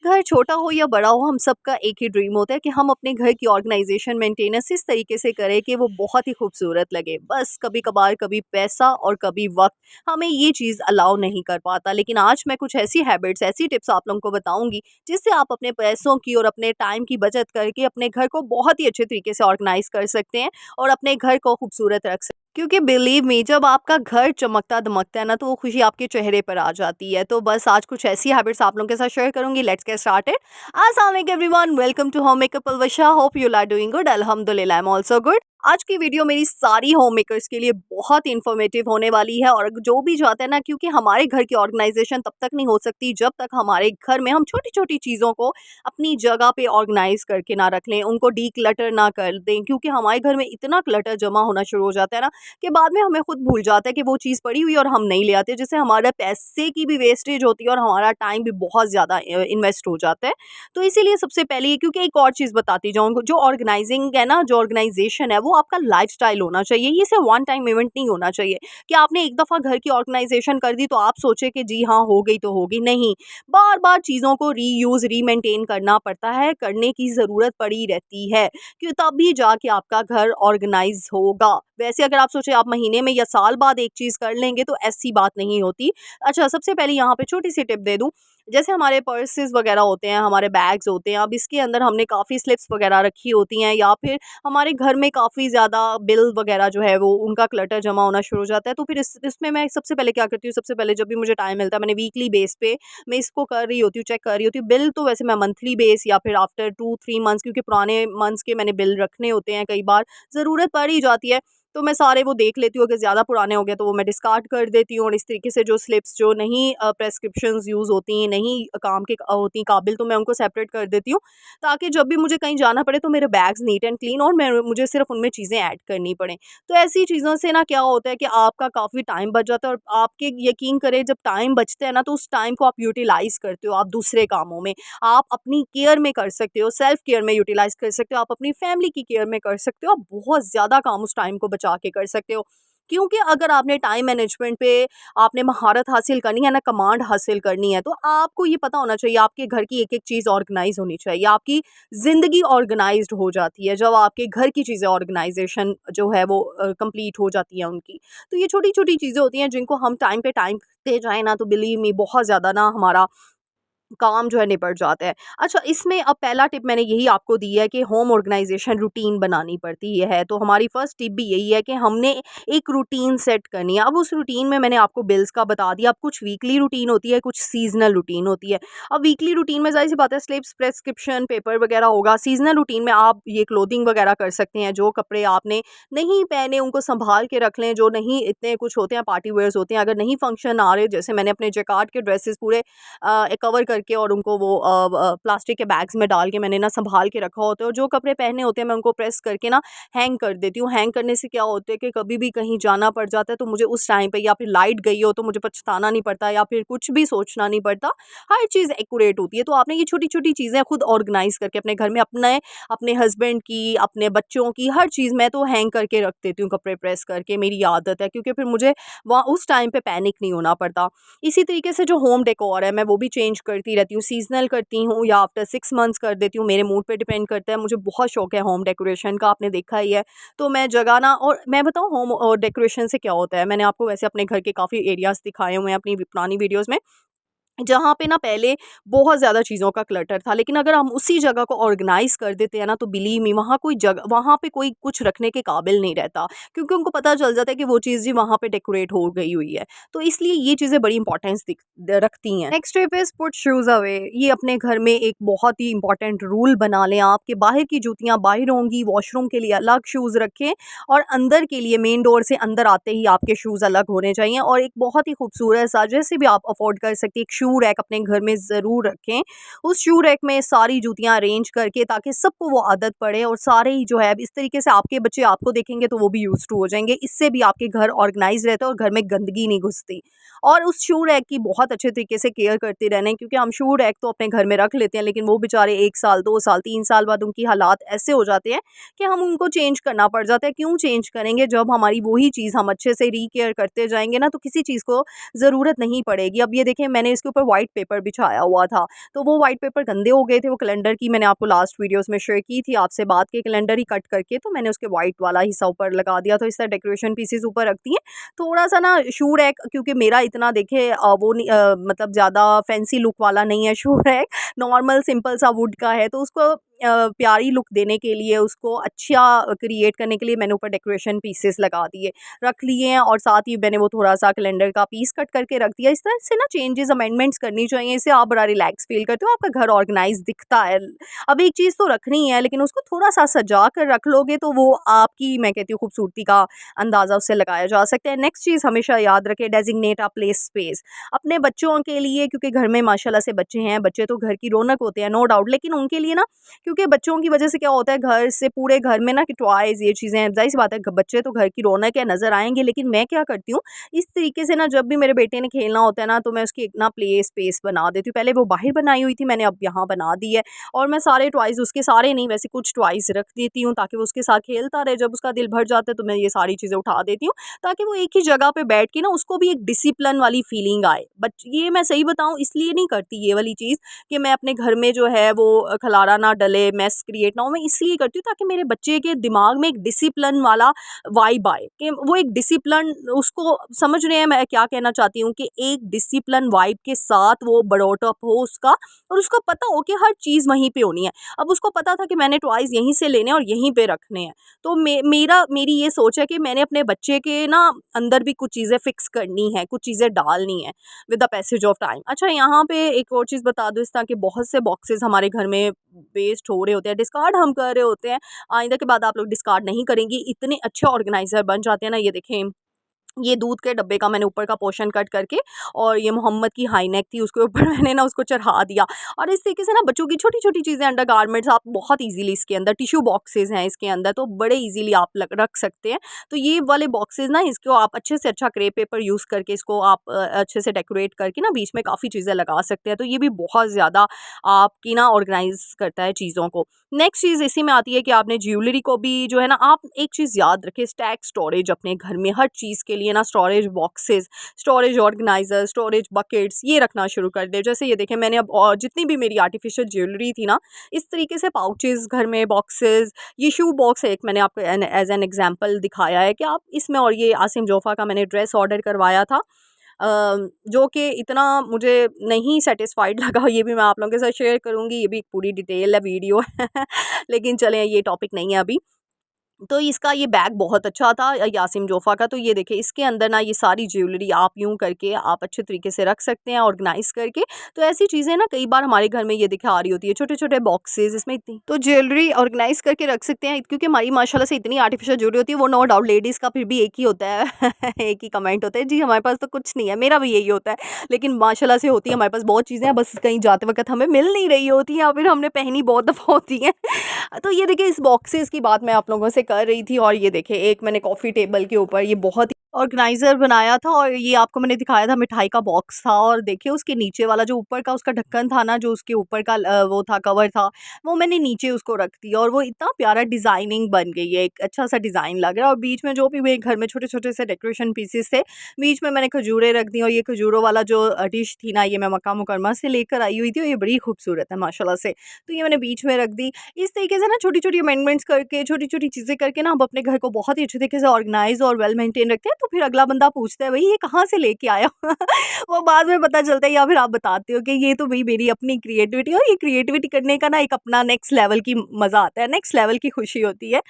घर छोटा हो या बड़ा हो, हम सबका एक ही ड्रीम होता है कि हम अपने घर की ऑर्गेनाइजेशन मेंटेनेंस इस तरीके से करें कि वो बहुत ही खूबसूरत लगे। बस कभी कभार कभी पैसा और कभी वक्त हमें ये चीज़ अलाउ नहीं कर पाता। लेकिन आज मैं कुछ ऐसी हैबिट्स, ऐसी टिप्स आप लोगों को बताऊंगी जिससे आप अपने पैसों की और अपने टाइम की बचत करके अपने घर को बहुत ही अच्छे तरीके से ऑर्गेनाइज कर सकते हैं और अपने घर को खूबसूरत रख सकते हैं। क्योंकि बिलीव मी, जब आपका घर चमकता दमकता है ना, तो वो खुशी आपके चेहरे पर आ जाती है। तो बस आज कुछ ऐसी हैबिट्स आप लोगों के साथ शेयर करूंगी। Let's get started. अस्सलाम वालेकुम everyone, welcome to home makeup Alvasha. Hope you are doing good. अल्हम्दुलिल्लाह, आई एम आल्सो गुड। आज की वीडियो मेरी सारी होम मेकर्स के लिए बहुत इंफॉर्मेटिव होने वाली है। और जो भी चाहते हैं ना, क्योंकि हमारे घर की ऑर्गेनाइजेशन तब तक नहीं हो सकती जब तक हमारे घर में हम छोटी छोटी चीज़ों को अपनी जगह पे ऑर्गेनाइज करके ना रख लें, उनको डी क्लटर ना कर दें। क्योंकि हमारे घर में इतना क्लटर जमा होना शुरू हो जाता है ना कि बाद में हमें खुद भूल जाता है कि वो चीज़ पड़ी हुई है और हम नहीं ले आते, जिससे हमारे पैसे की भी वेस्टेज होती है और हमारा टाइम भी बहुत ज़्यादा इन्वेस्ट हो जाता है। तो इसीलिए सबसे पहले, क्योंकि एक और चीज़ बताती जाऊँ, जो ऑर्गेनाइजिंग है ना, जो ऑर्गेनाइजेशन है, वो आपका लाइफस्टाइल होना चाहिए। ये सिर्फ वन टाइम इवेंट नहीं होना चाहिए कि आपने एक दफ़ा घर की ऑर्गेनाइजेशन कर दी तो आप सोचे कि जी हाँ हो गई तो होगी। नहीं, बार बार चीज़ों को रीयूज़ रीमेंटेन करना पड़ता है, करने की ज़रूरत पड़ी रहती है, कि तभी जाके आपका घर ऑर्गेनाइज होगा। वैसे अगर आप सोचे आप महीने में या साल बाद एक चीज़ कर लेंगे तो ऐसी बात नहीं होती। अच्छा, सबसे पहले यहाँ पे छोटी सी टिप दे दूँ। जैसे हमारे पर्सेस वगैरह होते हैं, हमारे बैग्स होते हैं, अब इसके अंदर हमने काफ़ी स्लिप्स वगैरह रखी होती हैं, या फिर हमारे घर में काफ़ी ज़्यादा बिल वगैरह जो है वो उनका क्लटर जमा होना शुरू हो जाता है। तो फिर इसमें मैं सबसे पहले क्या करती हूँ, सबसे पहले जब भी मुझे टाइम मिलता है, मैंने वीकली बेस पे मैं इसको कर रही होती हूँ, चेक कर रही होती हूँ। बिल तो वैसे मैं मंथली बेस या फिर आफ्टर 2-3 मंथ्स, क्योंकि पुराने मंथ्स के मैंने बिल रखने होते हैं, कई बार ज़रूरत पड़ ही जाती है, तो मैं सारे वो देख लेती हूँ। अगर ज़्यादा पुराने हो गए तो वो मैं डिस्कार्ड कर देती हूँ, और इस तरीके से जो स्लिप्स जो नहीं प्रेस्क्रिप्शंस यूज़ होती हैं, नहीं काम के होती काबिल, तो मैं उनको सेपरेट कर देती हूँ, ताकि जब भी मुझे कहीं जाना पड़े तो मेरे बैग्स नीट एंड क्लीन और मैं मुझे सिर्फ उनमें चीज़ें ऐड करनी पड़ें। तो ऐसी चीज़ों से ना क्या होता है कि आपका काफ़ी टाइम बच जाता है, और आपके यकीन करें, जब टाइम बचता है ना, तो उस टाइम को आप यूटिलाइज़ करते हो, आप दूसरे कामों में, आप अपनी केयर में कर सकते हो, सेल्फ केयर में यूटिलाइज़ कर सकते हो, आप अपनी फैमिली की केयर में कर सकते हो, आप बहुत ज़्यादा काम उस टाइम को बचा के कर सकते हो। क्योंकि अगर आपने टाइम मैनेजमेंट पे आपने महारत हासिल करनी है ना, कमांड हासिल करनी है, तो आपको ये पता होना चाहिए, आपके घर की एक-एक चीज़ ऑर्गेनाइज़ होनी चाहिए। आपकी ज़िंदगी ऑर्गेनाइज़्ड हो जाती है जब आपके घर की चीज़ें ऑर्गेनाइज़ेशन जो है वो कंप्लीट हो जाती है उनकी। तो ये छोटी-छोटी चीज़ें होती हैं जिनको हम टाइम पे टाइम करते जाएँ ना, तो बिलीव मी बहुत ज़्यादा ना हमारा काम जो है निपट जाता है। अच्छा, इसमें अब पहला टिप मैंने यही आपको दी है कि होम ऑर्गेनाइज़ेशन रूटीन बनानी पड़ती है। तो हमारी फर्स्ट टिप भी यही है कि हमने एक रूटीन सेट करनी है। अब उस रूटीन में मैंने आपको बिल्स का बता दिया, अब कुछ वीकली रूटीन होती है, कुछ सीज़नल रूटीन होती है। अब वीकली रूटीन में ज़ाहिर-सी बात है, स्लिप्स, प्रिस्क्रिप्शन, पेपर वगैरह होगा। सीज़नल रूटीन में आप ये क्लोथिंग वगैरह कर सकते हैं, जो कपड़े आपने नहीं पहने उनको सँभाल के रख लें, जो नहीं इतने कुछ होते हैं, पार्टी वियर्स होते हैं, अगर नहीं फंक्शन आ रहे, जैसे मैंने अपने जैकार्ड के ड्रेसेस पूरे कवर करके और उनको वो प्लास्टिक के बैग्स में डाल के मैंने ना संभाल के रखा होता है, और जो कपड़े पहने होते हैं मैं उनको प्रेस करके ना हैंग कर देती हूँ। हैंग करने से क्या होता है कि कभी भी कहीं जाना पड़ जाता है तो मुझे उस टाइम पे, या फिर लाइट गई हो तो मुझे पछताना नहीं पड़ता, या फिर कुछ भी सोचना नहीं पड़ता, हर चीज़ एक्यूरेट होती है। तो आपने ये छोटी छोटी चीज़ें खुद ऑर्गेनाइज करके अपने घर में अपने अपने हस्बैंड की, अपने बच्चों की, हर चीज़ मैं तो हैंग करके रख देती हूँ, कपड़े प्रेस करके, मेरी आदत है, क्योंकि फिर मुझे वहाँ उस टाइम पे पैनिक नहीं होना पड़ता। इसी तरीके से जो होम डेकोर है मैं वो भी चेंज करती रहती हूँ, सीज़नल करती हूँ या आफ्टर 6 मंथ्स कर देती हूँ, मेरे मूड पे डिपेंड करता है। मुझे बहुत शौक है होम डेकोरेशन का, आपने देखा ही है। तो मैं जगह ना, और मैं बताऊँ होम डेकोरेशन से क्या होता है, मैंने आपको वैसे अपने घर के काफ़ी एरियाज़ दिखाए हुए हैं अपनी पुरानी वीडियोज़ में, जहाँ पे ना पहले बहुत ज़्यादा चीज़ों का क्लटर था, लेकिन अगर हम उसी जगह को ऑर्गेनाइज़ कर देते हैं ना, तो बिलीव मी, वहाँ पे कोई कुछ रखने के काबिल नहीं रहता, क्योंकि उनको पता चल जाता है कि वो चीज़ जी वहाँ पे डेकोरेट हो गई हुई है। तो इसलिए ये चीज़ें बड़ी इंपॉर्टेंस रखती हैं। Next tip is put shoes away. ये अपने घर में एक बहुत ही इंपॉर्टेंट रूल बना लें आप कि बाहर की जूतियाँ बाहर होंगी, वॉशरूम के लिए अलग शूज़ रखें, और अंदर के लिए मेन डोर से अंदर आते ही आपके शूज़ अलग होने चाहिए। और एक बहुत ही खूबसूरत सा, जैसे भी आप अफोर्ड कर सकती है, एक शू रैक अपने घर में ज़रूर रखें। उस शू रैक में सारी जूतियाँ अरेंज करके, ताकि सबको वो आदत पड़े, और सारे ही जो है इस तरीके से आपके बच्चे आपको देखेंगे तो वो भी यूज़ टू हो जाएंगे। इससे भी आपके घर ऑर्गेनाइज रहता है और घर में गंदगी नहीं घुसती। और उस शू रैक की बहुत अच्छे तरीके से केयर करते रहना है, क्योंकि हम शू रैक तो अपने घर में रख लेते हैं, लेकिन वो बेचारे 1 साल, 2 साल, 3 साल बाद उनकी हालात ऐसे हो जाते हैं कि हम उनको चेंज करना पड़ जाता है। क्यों चेंज करेंगे, जब हमारी वही चीज़ हम अच्छे से री केयर करते जाएंगे ना, तो किसी चीज़ को ज़रूरत नहीं पड़ेगी। अब ये देखें, मैंने इसके ऊपर व्हाइट पेपर बिछाया हुआ था। तो वो व्हाइट पेपर गंदे हो गए थे, वो कैलेंडर की मैंने आपको लास्ट वीडियोज़ में शेयर की थी आपसे बात के कैलेंडर ही कट करके, तो मैंने उसके व्हाइट वाला हिस्सा ऊपर लगा दिया। तो इस तरह डेकोरेशन पीसेज़ ऊपर रखती हैं। थोड़ा-सा ना शू रैक, क्योंकि मेरा इतना देखिए वो नहीं मतलब ज़्यादा फैंसी लुक वाला नहीं है शू रैक, नॉर्मल सिंपल सा वुड का है। तो उसको प्यारी लुक देने के लिए, उसको अच्छा क्रिएट करने के लिए मैंने ऊपर डेकोरेशन पीसेस लगा दिए, रख लिए हैं। और साथ ही मैंने वो थोड़ा-सा कैलेंडर का पीस कट करके रख दिया। इस तरह से ना चेंजेस अमेंडमेंट्स करनी चाहिए, इससे आप बड़ा रिलैक्स फ़ील करते हो, आपका घर ऑर्गनाइज़ दिखता है। अब एक चीज़ तो रखनी है, लेकिन उसको थोड़ा-सा सजा कर रख लोगे तो वो आपकी, मैं कहती हूँ, खूबसूरती का अंदाज़ा उससे लगाया जा सकता है। नेक्स्ट चीज़ हमेशा याद रखें, डेज़िग्नेट अ प्ले स्पेस अपने बच्चों के लिए, क्योंकि घर में माशाल्लाह से बच्चे हैं, बच्चे तो घर की रौनक होते हैं, नो डाउट, लेकिन उनके लिए ना, क्योंकि बच्चों की वजह से क्या होता है, घर से पूरे घर में ना कि टॉयज़ ये चीज़ें, ज़ाहिर-सी बात है बच्चे तो घर की रौनक है, नज़र आएँगे। लेकिन मैं क्या करती हूँ, इस तरीके से ना, जब भी मेरे बेटे ने खेलना होता है ना, तो मैं उसकी एक ना प्ले स्पेस बना देती हूँ। पहले वो बाहर बनाई हुई थी, मैंने अब यहाँ बना दी है। और मैं सारे टॉयज़ उसके, सारे नहीं वैसे कुछ टॉयज़ रख देती हूँ ताकि वो उसके साथ खेलता रहे। जब उसका दिल भर जाता है तो मैं ये सारी चीज़ें उठा देती हूँ, ताकि वो एक ही जगह पे बैठ के ना, उसको भी एक डिसिप्लिन वाली फीलिंग आए। बट ये मैं सही बताऊँ, इसलिए नहीं करती ये वाली चीज़ कि मैं अपने घर में जो है वो खलारा ना डले, मेस क्रिएट ना हो। मैं इसलिए करती हूँ ताकि मेरे बच्चे के दिमाग में एक डिसिप्लिन वाला वाइब आए, कि वो एक डिसिप्लिन, उसको समझ रहे हैं मैं क्या कहना चाहती हूँ, कि एक डिसिप्लिन वाइब के साथ वो बड़ोटप हो उसका, और उसको पता हो कि हर चीज़ वहीं पे होनी है। अब उसको पता था कि मैंने टॉयज़ यहीं से लेने हैं और यहीं पे रखने हैं। तो मेरी ये सोच है कि मैंने अपने बच्चे के ना अंदर भी कुछ चीज़ें फिक्स करनी है, कुछ चीज़ें डालनी है with the passage of time. अच्छा, यहाँ पे एक और चीज़ बता दूँ, इस तरह के बहुत से बॉक्सेस हमारे घर में वेस्ट हो रहे होते हैं, डिस्कार्ड हम कर रहे होते हैं। आइंदा के बाद आप लोग डिस्कार्ड नहीं करेंगी, इतने अच्छे ऑर्गेनाइज़र बन जाते हैं ना। ये देखें, ये दूध के डब्बे का मैंने ऊपर का पोर्शन कट करके, और ये मोहम्मद की हाई नेक थी, उसके ऊपर मैंने ना उसको चढ़ा दिया। और इस तरीके से ना बच्चों की छोटी-छोटी चीज़ें, अंडरगारमेंट्स आप बहुत ईज़िली इसके अंदर, टिश्यू बॉक्सेस हैं इसके अंदर, तो बड़े ईज़िली आप रख सकते हैं। तो ये वाले बॉक्सेस ना, इसको आप अच्छे से अच्छा क्रेप पेपर यूज़ करके इसको आप अच्छे से डेकोरेट करके ना बीच में काफ़ी चीज़ें लगा सकते हैं। तो ये भी बहुत ज़्यादा आपकी ना ऑर्गेनाइज़ करता है चीज़ों को। नेक्स्ट चीज़ इसी में आती है कि आपने ज्वेलरी को भी जो है ना, आप एक चीज़ याद रखें, स्टैक स्टोरेज अपने घर में हर चीज़ के लिए ना, storage boxes, storage organiser, storage buckets, ये रखना शुरू कर दें। जैसे ये देखें, मैंने अब और जितनी भी मेरी आर्टिफिशियल ज्वेलरी थी ना, इस तरीके से पाउचेस घर में, बॉक्सेस, ये शू बॉक्स है एक, मैंने आपको एज एन एग्जाम्पल दिखाया है कि आप इसमें, और ये आसिम जोफ़ा का मैंने ड्रेस ऑर्डर करवाया था, जो कि इतना मुझे नहीं सेटिस्फाइड लगा, ये भी मैं आप लोगों के साथ शेयर करूँगी, ये भी एक पूरी डिटेल है, वीडियो है। लेकिन चलें, ये टॉपिक नहीं है अभी। तो इसका ये बैग बहुत अच्छा था यासिम जोफ़ा का। तो ये देखिए, इसके अंदर ना ये सारी ज्वेलरी आप यूँ करके आप अच्छे तरीके से रख सकते हैं ऑर्गेनाइज़ करके। तो ऐसी चीज़ें ना कई बार हमारे घर में ये देखिए आ रही होती है, छोटे-छोटे बॉक्सेस, इसमें इतनी तो ज्वेलरी ऑर्गेनाइज़ करके रख सकते हैं, क्योंकि हमारी माशाल्लाह से इतनी आर्टिफिशियल ज्वेलरी होती है। वो नो डाउट लेडीज़ का फिर भी एक ही होता है एक ही कमेंट होता है, जी हमारे पास तो कुछ नहीं है, मेरा भी यही होता है। लेकिन माशाल्लाह से होती है हमारे पास बहुत चीज़ें हैं, बस कहीं जाते वक़्त हमें मिल नहीं रही होती हैं, या फिर हमने पहनी बहुत दफ़ा होती हैं। तो ये देखिए, इस बॉक्सेस की बात मैं आप लोगों से कर रही थी। और ये देखिए, एक मैंने कॉफ़ी टेबल के ऊपर ये बहुत ऑर्गेनाइज़र बनाया था, और ये आपको मैंने दिखाया था, मिठाई का बॉक्स था। और देखिए, उसके नीचे वाला जो ऊपर का उसका ढक्कन था ना, जो उसके ऊपर का वो था, कवर था, वो मैंने नीचे उसको रख दिया, और वो इतना प्यारा डिज़ाइनिंग बन गई है, एक अच्छा-सा डिज़ाइन लग रहा है। और बीच में जो भी मेरे घर में छोटे-छोटे से डेकोरेशन पीसेस थे, बीच में मैंने खजूरें रख दी। और ये खजूरों वाला जो डिश थी ना, ये मैं मक्का मुकरमा से लेकर आई हुई थी, और ये बड़ी खूबसूरत है माशाल्लाह से। तो ये मैंने बीच में रख दी। इस तरीके से ना छोटी-छोटी अमेंडमेंट्स करके, छोटी-छोटी चीज़ें करके ना, हम अपने घर को बहुत ही अच्छे तरीके से ऑर्गनाइज़ और वेल मेंटेन रखते हैं। तो फिर अगला बंदा पूछता है, भई ये कहाँ से लेके आया हो? वो बाद में पता चलता है, या फिर आप बताते हो कि ये तो भई मेरी अपनी क्रिएटिविटी है। और ये क्रिएटिविटी करने का ना एक अपना नेक्स्ट लेवल की मज़ा आता है, नेक्स्ट लेवल की खुशी होती है।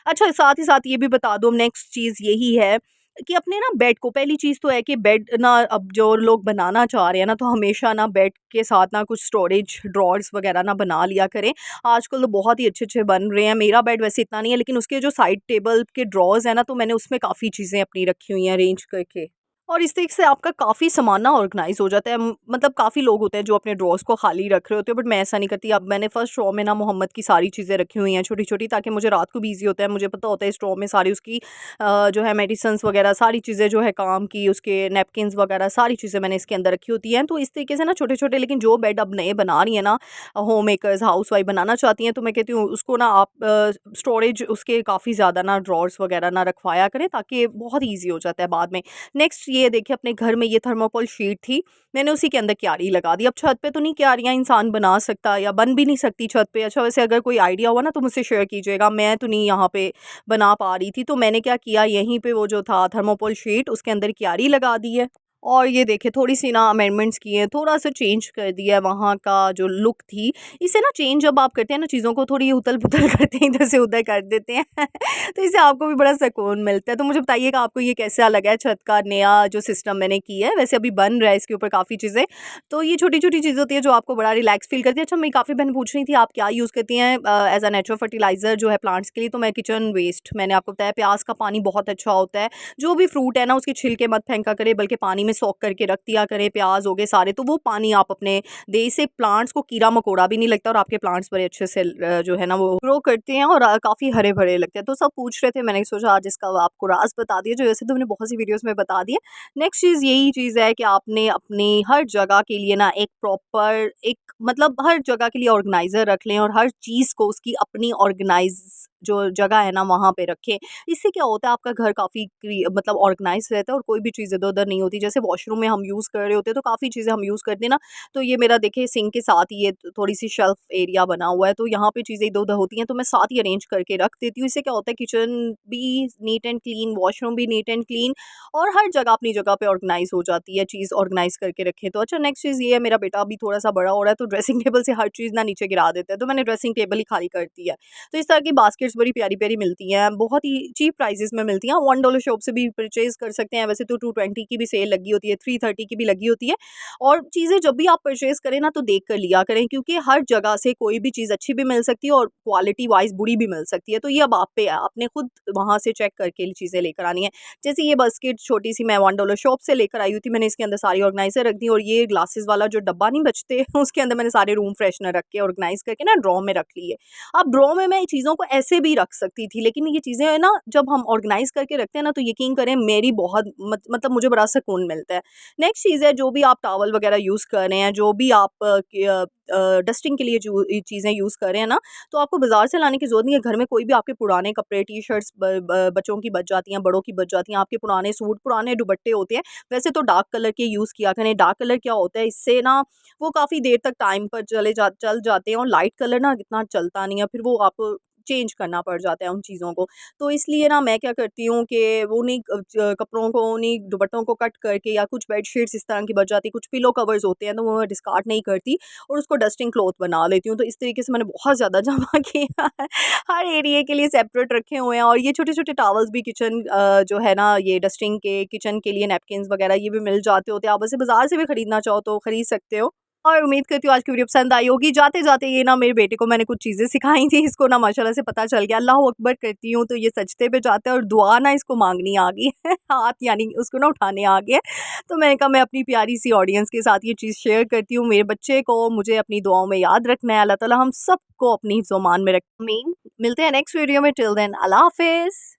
अच्छा, साथ ही साथ ये भी बता दूँ, नेक्स्ट चीज़ यही है कि अपने ना बेड को, पहली चीज़ तो है कि बेड ना, अब जो लोग बनाना चाह रहे हैं ना, तो हमेशा ना बेड के साथ ना कुछ स्टोरेज ड्रॉर्स वगैरह ना बना लिया करें। आजकल तो बहुत ही अच्छे-अच्छे बन रहे हैं। मेरा बेड वैसे इतना नहीं है, लेकिन उसके जो साइड टेबल के ड्रॉर्स हैं ना, तो मैंने उसमें काफ़ी चीज़ें अपनी रखी हुई हैं अरेंज करके। और इस तरीके से आपका काफ़ी सामान ना ऑर्गनाइज़ हो जाता है। मतलब काफ़ी लोग होते हैं जो अपने ड्रॉर्स को खाली रख रहे होते हैं, बट मैं ऐसा नहीं करती। अब मैंने फर्स्ट ड्रॉर में ना मोहम्मद की सारी चीज़ें रखी हुई हैं छोटी-छोटी, ताकि मुझे रात को भी ईज़ी होता है। मुझे पता होता है इस ड्रॉर में सारी उसकी जो है मेडिसिन्स वगैरह सारी चीज़ें जो है काम की, उसके नैपकिन्स वगैरह सारी चीज़ें मैंने इसके अंदर रखी होती हैं। तो इस तरीके से ना छोटे-छोटे, लेकिन जो बेड अब नए बना रही हैं ना, होम मेकर्स, हाउसवाइफ़ बनाना चाहती हैं, तो मैं कहती हूँ उसको ना आप स्टोरेज उसके काफ़ी ज़्यादा ना ड्रॉर्स वगैरह ना रखवाया करें, ताकि बहुत ईज़ी हो जाता है बाद में। नेक्स्ट ये देखिए अपने घर में ये थर्माकोल शीट थी, मैंने उसी के अंदर क्यारी लगा दी। अब छत पे तो नहीं क्यारियाँ इंसान बना सकता या बन भी नहीं सकती छत पे। अच्छा वैसे अगर कोई आइडिया हुआ ना तो मुझसे शेयर कीजिएगा, मैं तो नहीं यहाँ पे बना पा रही थी। तो मैंने क्या किया, यहीं पे वो जो था थर्माकोल शीट उसके अंदर क्यारी लगा दी है। और ये देखिए थोड़ी-सी ना अमेंडमेंट्स की हैं, थोड़ा-सा चेंज कर दिया है वहाँ का जो लुक थी। इससे ना चेंज जब आप करते हैं ना चीज़ों को, थोड़ी उथल-पुथल करते हैं, इधर से उधर कर देते हैं तो इससे आपको भी बड़ा सुकून मिलता है। तो मुझे बताइएगा आपको ये कैसा लगा है छत का नया जो सिस्टम मैंने किया है? वैसे अभी बन रहा है इसके ऊपर काफ़ी चीज़ें। तो ये छोटी-छोटी चीज़ें होती हैं जो आपको बड़ा रिलैक्स फ़ील करती है। अच्छा मेरी काफ़ी बहन पूछ रही थी आप क्या यूज़ करती हैं एज़ अ नेचुरल फर्टिलाइज़र जो है प्लांट्स के लिए? तो मैं किचन वेस्ट, मैंने आपको बताया प्याज़ का पानी बहुत अच्छा होता है। जो भी फ्रूट है ना उसके छिलके मत फेंका करें बल्कि पानी में सोक करके रख दिया करें, प्याज हो गए सारे, तो वो पानी आप अपने दें, इससे प्लांट्स को कीड़ा मकोड़ा भी नहीं लगता और आपके प्लांट्स बड़े अच्छे से जो है ना वो ग्रो करते हैं और काफ़ी हरे भरे लगते हैं। तो सब पूछ रहे थे, मैंने सोचा आज इसका आपको राज बता दिया, जो वैसे तो मैंने बहुत सी वीडियोस में बता दिया। नेक्स्ट चीज़ यही चीज़ है कि आपने अपनी हर जगह के लिए ना एक प्रॉपर एक मतलब हर जगह के लिए ऑर्गेनाइजर रख लें और हर चीज़ को उसकी अपनी ऑर्गेनाइज जो जगह है ना वहाँ पे रखें। इससे क्या होता है आपका घर काफ़ी मतलब ऑर्गेनाइज रहता है और कोई भी चीज़ इधर-उधर नहीं होती। जैसे वॉशरूम में हम यूज़ कर रहे होते हैं तो काफ़ी चीज़ें हम यूज़ करते हैं ना, तो ये मेरा देखिए सिंक के साथ ही ये थोड़ी-सी शेल्फ एरिया बना हुआ है, तो यहाँ पे चीज़ें इधर-उधर होती हैं तो मैं साथ ही अरेंज करके रख देती हूँ। इससे क्या होता है किचन भी नीट एंड क्लीन, वॉशरूम भी नीट एंड क्लीन और हर जगह अपनी जगह पे ऑर्गेनाइज़ हो जाती है, चीज़ ऑर्गेनाइज़ करके रखें तो। अच्छा नेक्स्ट चीज़ ये है, मेरा बेटा अभी थोड़ा-सा बड़ा हो रहा है तो ड्रेसिंग टेबल से हर चीज़ ना नीचे गिरा देता है, तो मैंने ड्रेसिंग टेबल ही खाली कर दी है। तो इस तरह की बास्केट्स बड़ी प्यारी-प्यारी मिलती हैं, बहुत ही चीप प्राइसेज़ में मिलती हैं। आप $1 शॉप से भी परचेज़ कर सकते हैं, वैसे तो 220 की भी सेल लगी होती है, 330 की भी लगी होती है। और चीज़ें जब भी आप परचेज़ करें ना तो देख कर लिया करें, क्योंकि हर जगह से कोई भी चीज़ अच्छी भी मिल सकती है और क्वालिटी वाइज़ बुरी भी मिल सकती है। तो ये अब आप पे है, आपने खुद वहाँ से चेक करके चीज़ें लेकर आनी है। जैसे ये बास्केट छोटी-सी मैं $1 शॉप से लेकर आई हुई थी, मैंने इसके अंदर सारी ऑर्गेनाइज़र रख दी और ये ग्लासेस वाला जो डब्बा नहीं बचते उसके अंदर मैंने सारे रूम फ्रेशनर रख के ऑर्गेनाइज़ करके ना ड्रॉ में रख लिए। अब ड्रॉ में मैं चीज़ों को ऐसे भी रख सकती थी, लेकिन ये चीज़ें है ना जब हम ऑर्गेनाइज़ करके रखते हैं ना तो यकीन करें मेरी बहुत मतलब मुझे बड़ा सुकून मिलता है। नेक्स्ट चीज़ है, जो भी आप टॉवल वगैरह यूज़ कर रहे हैं, जो भी आप डस्टिंग के लिए जो चीज़ें यूज़ कर रहे हैं ना, तो आपको बाज़ार से लाने की ज़रूरत नहीं है। घर में कोई भी आपके पुराने कपड़े, टी-शर्ट्स ब ब बच्चों की बच जाती हैं, बड़ों की बच जाती हैं, आपके पुराने सूट, पुराने दुपट्टे होते हैं, वैसे तो डार्क कलर के यूज़ किया करें। डार्क कलर क्या होता है, इससे ना वो काफ़ी देर तक टाइम पर चल जाते हैं और लाइट कलर ना इतना चलता नहीं है, फिर वो आपको चेंज करना पड़ जाता है उन चीज़ों को। तो इसलिए ना मैं क्या करती हूँ कि वो उन्हीं कपड़ों को, उन्हीं दुपट्टों को कट करके, या कुछ बेडशीट्स इस तरह की बच जाती, कुछ पिलो कवर्स होते हैं तो वो मैं डिस्कार्ड नहीं करती और उसको डस्टिंग क्लॉथ बना लेती हूँ। तो इस तरीके से मैंने बहुत ज़्यादा जमा किया है। हर एरिया के लिए सेपरेट रखे हुए हैं और ये छोटे-छोटे टॉवल्स भी किचन जो है ना ये डस्टिंग के, किचन के लिए नैपकिन्स वगैरह ये भी मिल जाते होते हैं। आप वैसे बाज़ार से भी खरीदना चाहो तो खरीद सकते हो। और उम्मीद करती हूँ आज की वीडियो पसंद आई होगी। जाते-जाते ये ना मेरे बेटे को मैंने कुछ चीज़ें सिखाई थी, इसको ना माशाल्लाह से पता चल गया। अल्लाहू अकबर करती हूँ तो ये सजदे पे जाता है और दुआ ना इसको माँगनी आ गई है। हाथ यानी उसको ना उठाने आ गया है। तो मैंने कहा मैं अपनी प्यारी सी ऑडियंस के साथ ये चीज़ शेयर करती हूँ। मेरे बच्चे को मुझे अपनी दुआओं में याद रखना है। अल्लाह ताला हम सबको अपनी हिफ्ज़-ओ-मान में रखे। आमीन। मिलते हैं नेक्स्ट वीडियो में। टिल देन अल्लाह हाफ़िज़।